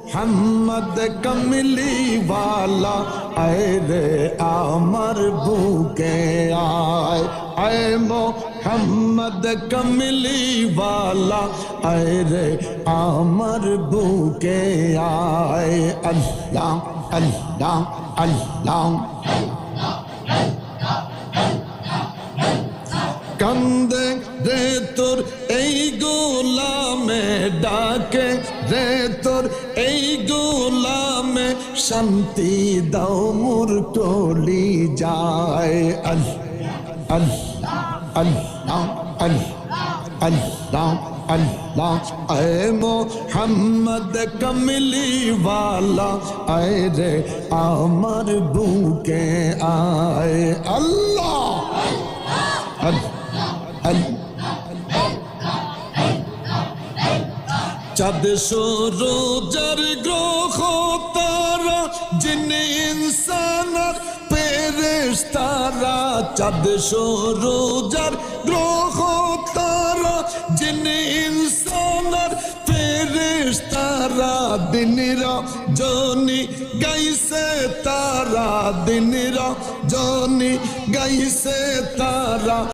मोहम्मद कमली वाला आए रे आमर भूखे आए आए मोहम्मद कमली वाला आए रे आमर भूखे आए अल्लाह अल्लाह अल्लाह कंदे रे तोर এই গোলামে ডাকে রে তোর এই গোলামে শান্তি দাও মোর টলি যায় আল্লাহ আল্লাহ আল্লাহ अल्लाह ऐ मोहम्मद कमली वाला आए रे आमर भूखे आए अल्लाह चाँद सूरजर ग्रह तारा जिन इंसान फेरेश्तारा चाँद सूरजर ग्रह तारा जिन इंसान फेरेश्तारा दिन रजनी गाइसे तारा दिन रजनी गाइसे तारा।